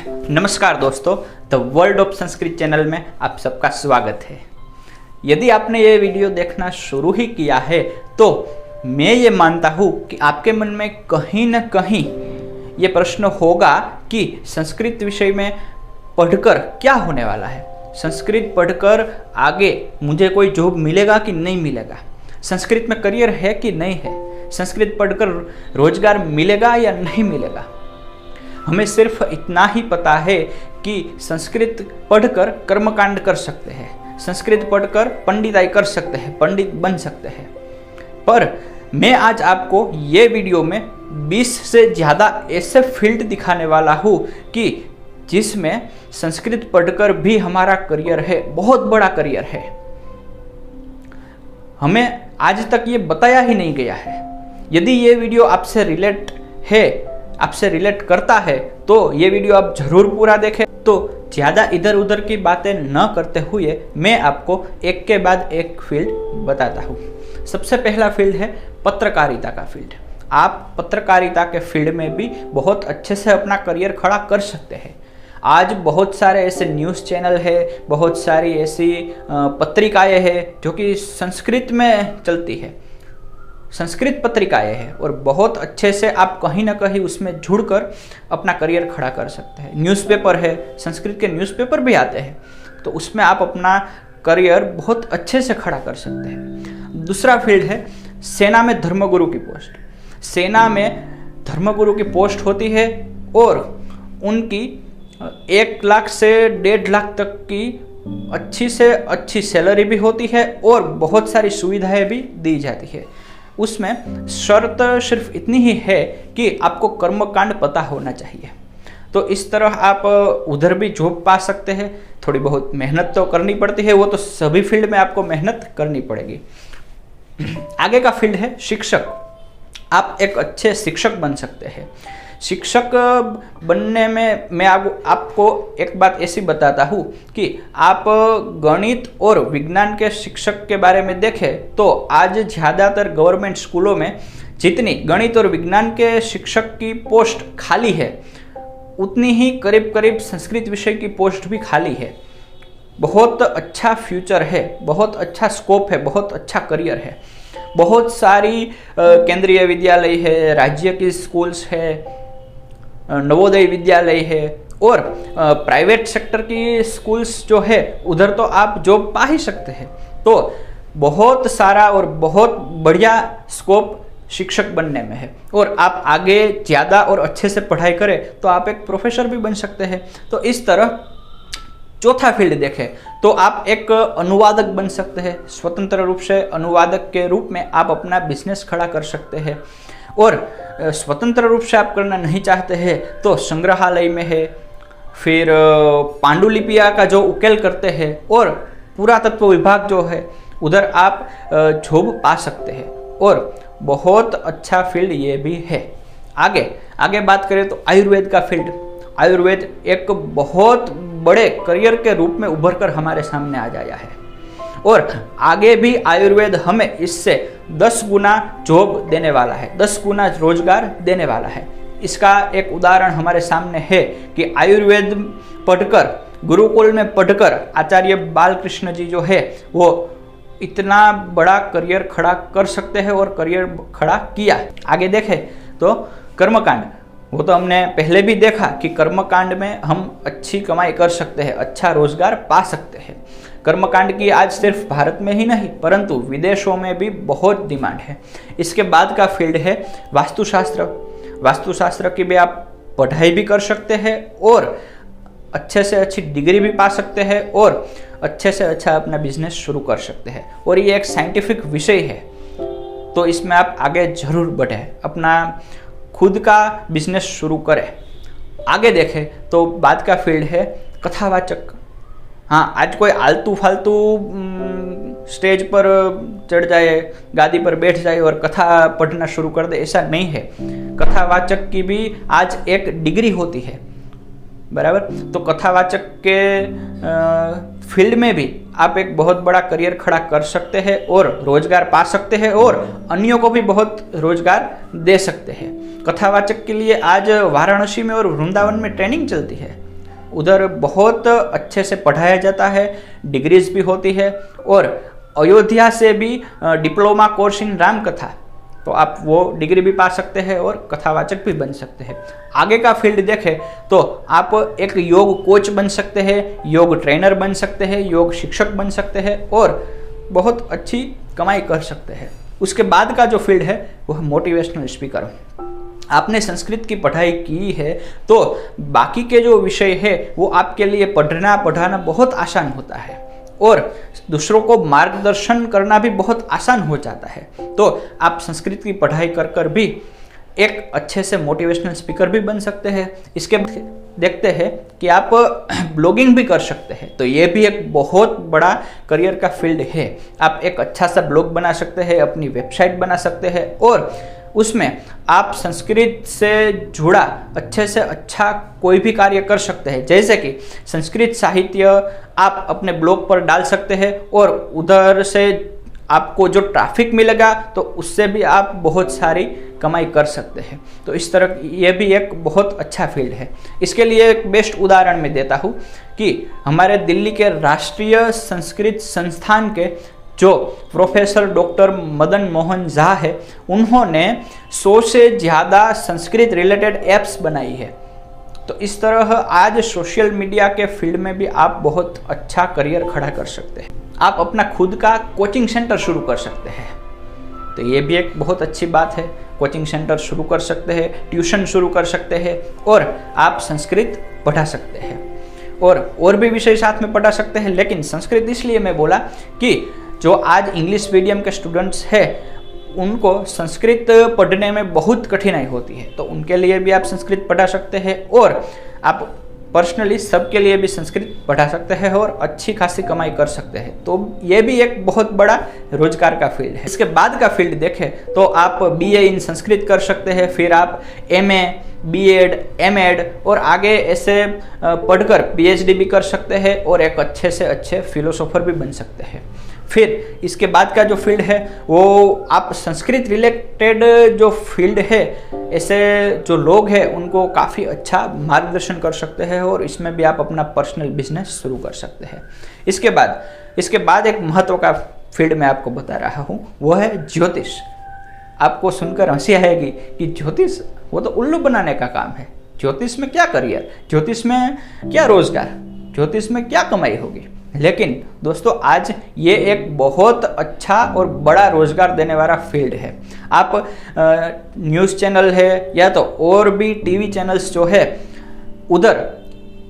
नमस्कार दोस्तों, the world of Sanskrit channel में आप सबका स्वागत है। यदि आपने ये वीडियो देखना शुरू ही किया है तो मैं ये मानता हूँ कि आपके मन में कहीं न कहीं ये प्रश्न होगा कि संस्कृत विषय में पढ़कर क्या होने वाला है। संस्कृत पढ़कर आगे मुझे कोई जॉब मिलेगा कि नहीं मिलेगा, संस्कृत में करियर है कि नहीं है, संस्कृत पढ़कर रोजगार मिलेगा या नहीं मिलेगा। हमें सिर्फ इतना ही पता है कि संस्कृत पढ़कर कर्मकांड कर सकते हैं, संस्कृत पढ़कर पंडिताई कर सकते हैं, पंडित बन सकते हैं। पर मैं आज आपको ये वीडियो में 20 से ज़्यादा ऐसे फील्ड दिखाने वाला हूँ कि जिसमें संस्कृत पढ़कर भी हमारा करियर है, बहुत बड़ा करियर है। हमें आज तक ये बताया ही नहीं गया है। यदि ये वीडियो आपसे रिलेट है, आपसे रिलेट करता है तो ये वीडियो आप जरूर पूरा देखें। तो ज़्यादा इधर उधर की बातें न करते हुए मैं आपको एक के बाद एक फील्ड बताता हूँ। सबसे पहला फील्ड है पत्रकारिता का फील्ड। आप पत्रकारिता के फील्ड में भी बहुत अच्छे से अपना करियर खड़ा कर सकते हैं। आज बहुत सारे ऐसे न्यूज़ चैनल है, बहुत सारी ऐसी पत्रिकाएं हैं जो कि संस्कृत में चलती है, संस्कृत पत्रिकाएं हैं, और बहुत अच्छे से आप कहीं ना कहीं उसमें जुड़कर अपना करियर खड़ा कर सकते हैं। न्यूज़पेपर है, संस्कृत के न्यूज़पेपर भी आते हैं, तो उसमें आप अपना करियर बहुत अच्छे से खड़ा कर सकते हैं। दूसरा फील्ड है सेना में धर्मगुरु की पोस्ट। सेना में धर्मगुरु की पोस्ट होती है और उनकी 1 लाख से 1.5 लाख तक की अच्छी से अच्छी सैलरी भी होती है और बहुत सारी सुविधाएं भी दी जाती है। उसमें शर्त सिर्फ इतनी ही है कि आपको कर्मकांड पता होना चाहिए। तो इस तरह आप उधर भी जॉब पा सकते हैं। थोड़ी बहुत मेहनत तो करनी पड़ती है, वो तो सभी फील्ड में आपको मेहनत करनी पड़ेगी। आगे का फील्ड है शिक्षक। आप एक अच्छे शिक्षक बन सकते हैं। शिक्षक बनने में मैं आपको एक बात ऐसी बताता हूँ कि आप गणित और विज्ञान के शिक्षक के बारे में देखें तो आज ज़्यादातर गवर्नमेंट स्कूलों में जितनी गणित और विज्ञान के शिक्षक की पोस्ट खाली है, उतनी ही करीब करीब संस्कृत विषय की पोस्ट भी खाली है। बहुत अच्छा फ्यूचर है, बहुत अच्छा स्कोप है, बहुत अच्छा करियर है। बहुत सारी केंद्रीय विद्यालय है, राज्य की स्कूल्स है, नवोदय विद्यालय है और प्राइवेट सेक्टर की स्कूल्स जो है उधर तो आप जॉब पा ही सकते हैं। तो बहुत सारा और बहुत बढ़िया स्कोप शिक्षक बनने में है, और आप आगे ज़्यादा और अच्छे से पढ़ाई करें तो आप एक प्रोफेसर भी बन सकते हैं। तो इस तरह चौथा फील्ड देखें तो आप एक अनुवादक बन सकते हैं। स्वतंत्र रूप से अनुवादक के रूप में आप अपना बिजनेस खड़ा कर सकते हैं। और स्वतंत्र रूप से आप करना नहीं चाहते हैं तो संग्रहालय में है, फिर पांडुलिपिया का जो उकेल करते हैं और पुरातत्व विभाग जो है उधर आप जॉब पा सकते हैं, और बहुत अच्छा फील्ड ये भी है। आगे बात करें तो आयुर्वेद का फील्ड। आयुर्वेद एक बहुत बड़े करियर के रूप में उभर कर हमारे सामने आ गया है, और आगे भी आयुर्वेद हमें इससे 10 गुना जॉब देने वाला है, 10 गुना रोजगार देने वाला है। इसका एक उदाहरण हमारे सामने है कि आयुर्वेद पढ़कर, गुरुकुल में पढ़कर आचार्य बालकृष्ण जी जो है वो इतना बड़ा करियर खड़ा कर सकते हैं और करियर खड़ा किया। आगे देखें तो कर्मकांड, वो तो हमने पहले भी देखा कि कर्मकांड में हम अच्छी कमाई कर सकते हैं, अच्छा रोजगार पा सकते हैं। कर्मकांड की आज सिर्फ भारत में ही नहीं परंतु विदेशों में भी बहुत डिमांड है। इसके बाद का फील्ड है वास्तुशास्त्र। वास्तुशास्त्र की भी आप पढ़ाई भी कर सकते हैं और अच्छे से अच्छी डिग्री भी पा सकते हैं और अच्छे से अच्छा अपना बिजनेस शुरू कर सकते हैं, और ये एक साइंटिफिक विषय है। तो इसमें आप आगे जरूर बढ़ें, अपना खुद का बिजनेस शुरू करें। आगे देखें तो बाद का फील्ड है कथावाचक। हाँ, आज कोई आलतू फालतू स्टेज पर चढ़ जाए, गादी पर बैठ जाए और कथा पढ़ना शुरू कर दे, ऐसा नहीं है। कथावाचक की भी आज एक डिग्री होती है, बराबर। तो कथावाचक के फील्ड में भी आप एक बहुत बड़ा करियर खड़ा कर सकते हैं और रोजगार पा सकते हैं और अन्यों को भी बहुत रोजगार दे सकते हैं। कथावाचक के लिए आज वाराणसी में और वृंदावन में ट्रेनिंग चलती है। उधर बहुत अच्छे से पढ़ाया जाता है, डिग्रीज भी होती है, और अयोध्या से भी डिप्लोमा कोर्स इन राम कथा, तो आप वो डिग्री भी पा सकते हैं और कथावाचक भी बन सकते हैं। आगे का फील्ड देखें तो आप एक योग कोच बन सकते हैं, योग ट्रेनर बन सकते हैं, योग शिक्षक बन सकते हैं और बहुत अच्छी कमाई कर सकते हैं। उसके बाद का जो फील्ड है वह मोटिवेशनल स्पीकर। आपने संस्कृत की पढ़ाई की है तो बाकी के जो विषय है वो आपके लिए पढ़ाना बहुत आसान होता है और दूसरों को मार्गदर्शन करना भी बहुत आसान हो जाता है। तो आप संस्कृत की पढ़ाई कर कर भी एक अच्छे से मोटिवेशनल स्पीकर भी बन सकते हैं। इसके बाद देखते हैं कि आप ब्लॉगिंग भी कर सकते हैं, तो ये भी एक बहुत बड़ा करियर का फील्ड है। आप एक अच्छा सा ब्लॉग बना सकते हैं, अपनी वेबसाइट बना सकते हैं और उसमें आप संस्कृत से जुड़ा अच्छे से अच्छा कोई भी कार्य कर सकते हैं। जैसे कि संस्कृत साहित्य आप अपने ब्लॉग पर डाल सकते हैं और उधर से आपको जो ट्रैफिक मिलेगा तो उससे भी आप बहुत सारी कमाई कर सकते हैं। तो इस तरह ये भी एक बहुत अच्छा फील्ड है। इसके लिए एक बेस्ट उदाहरण मैं देता हूँ कि हमारे दिल्ली के राष्ट्रीय संस्कृत संस्थान के जो प्रोफेसर डॉक्टर मदन मोहन झा है, उन्होंने 100 से ज़्यादा संस्कृत रिलेटेड ऐप्स बनाई है। तो इस तरह आज सोशल मीडिया के फील्ड में भी आप बहुत अच्छा करियर खड़ा कर सकते हैं। आप अपना खुद का कोचिंग सेंटर शुरू कर सकते हैं, तो ये भी एक बहुत अच्छी बात है। कोचिंग सेंटर शुरू कर सकते हैं, ट्यूशन शुरू कर सकते हैं और आप संस्कृत पढ़ा सकते हैं और भी विषय साथ में पढ़ा सकते हैं। लेकिन संस्कृत इसलिए मैं बोला कि जो आज इंग्लिश मीडियम के स्टूडेंट्स हैं उनको संस्कृत पढ़ने में बहुत कठिनाई होती है, तो उनके लिए भी आप संस्कृत पढ़ा सकते हैं और आप पर्सनली सबके लिए भी संस्कृत पढ़ा सकते हैं और अच्छी खासी कमाई कर सकते हैं। तो ये भी एक बहुत बड़ा रोजगार का फील्ड है। इसके बाद का फील्ड देखें तो आप BA इन संस्कृत कर सकते हैं, फिर आप MA, B.Ed, M.Ed और आगे ऐसे पढ़कर PhD भी कर सकते हैं और एक अच्छे से अच्छे फिलोसोफर भी बन सकते हैं। फिर इसके बाद का जो फील्ड है वो आप संस्कृत रिलेटेड जो फील्ड है, ऐसे जो लोग हैं उनको काफ़ी अच्छा मार्गदर्शन कर सकते हैं और इसमें भी आप अपना पर्सनल बिजनेस शुरू कर सकते हैं। इसके बाद एक महत्व का फील्ड मैं आपको बता रहा हूँ, वो है ज्योतिष। आपको सुनकर हंसी आएगी कि ज्योतिष वो तो उल्लू बनाने का काम है, ज्योतिष में क्या करियर, ज्योतिष में क्या रोजगार, ज्योतिष में क्या कमाई होगी। लेकिन दोस्तों आज ये एक बहुत अच्छा और बड़ा रोजगार देने वाला फील्ड है। आप न्यूज़ चैनल है या तो और भी टीवी चैनल्स जो है उधर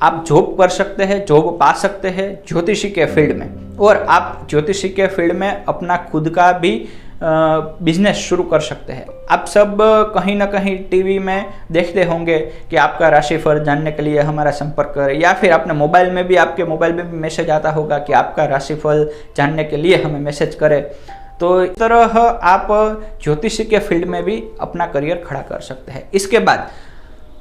आप जॉब कर सकते हैं, जॉब पा सकते हैं ज्योतिषी के फील्ड में, और आप ज्योतिषी के फील्ड में अपना खुद का भी बिजनेस शुरू कर सकते हैं। आप सब कहीं ना कहीं टीवी में देखते होंगे कि आपका राशिफल जानने के लिए हमारा संपर्क करें, या फिर अपने मोबाइल में भी आपके मोबाइल में भी मैसेज आता होगा कि आपका राशिफल जानने के लिए हमें मैसेज करें। तो इस तरह आप ज्योतिषी के फील्ड में भी अपना करियर खड़ा कर सकते हैं। इसके बाद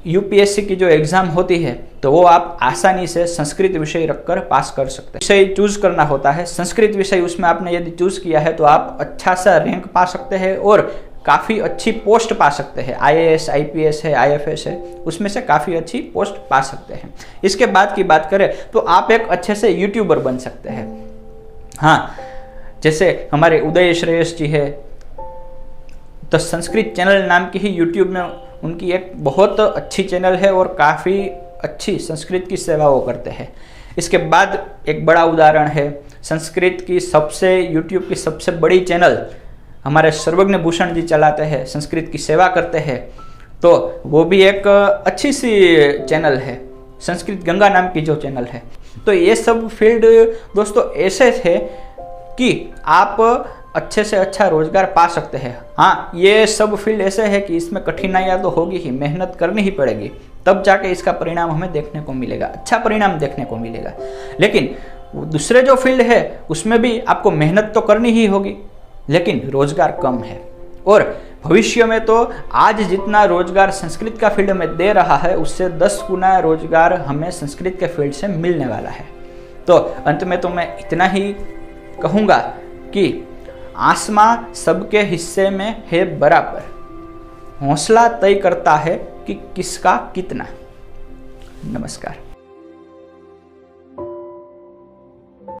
UPSC की जो एग्ज़ाम होती है तो वो आप आसानी से संस्कृत विषय रखकर पास कर सकते हैं। विषय चूज करना होता है संस्कृत विषय, उसमें आपने यदि चूज किया है तो आप अच्छा सा रैंक पा सकते हैं और काफ़ी अच्छी पोस्ट पा सकते हैं। IAS, IPS है, IFS है, उसमें से काफ़ी अच्छी पोस्ट पा सकते हैं। इसके बाद की बात करें तो आप एक अच्छे से यूट्यूबर बन सकते हैं। हाँ, जैसे हमारे उदय श्रेयस जी है, तो संस्कृत चैनल नाम की ही यूट्यूब में उनकी एक बहुत अच्छी चैनल है और काफ़ी अच्छी संस्कृत की सेवा वो करते हैं। इसके बाद एक बड़ा उदाहरण है संस्कृत की यूट्यूब की सबसे बड़ी चैनल हमारे सर्वज्ञ भूषण जी चलाते हैं, संस्कृत की सेवा करते हैं, तो वो भी एक अच्छी सी चैनल है, संस्कृत गंगा नाम की जो चैनल है। तो ये सब फील्ड दोस्तों ऐसे थे कि आप अच्छे से अच्छा रोजगार पा सकते हैं। हाँ, ये सब फील्ड ऐसे है कि इसमें कठिनाइयाँ तो होगी ही, मेहनत करनी ही पड़ेगी, तब जाके इसका परिणाम हमें देखने को मिलेगा, अच्छा परिणाम देखने को मिलेगा। लेकिन दूसरे जो फील्ड है उसमें भी आपको मेहनत तो करनी ही होगी, लेकिन रोजगार कम है। और भविष्य में तो आज जितना रोजगार संस्कृत का फील्ड में दे रहा है उससे 10 गुना रोजगार हमें संस्कृत के फील्ड से मिलने वाला है। तो अंत में तो मैं इतना ही कहूँगा कि आसमां सबके हिस्से में है बराबर, हौसला तय करता है कि किसका कितना। नमस्कार।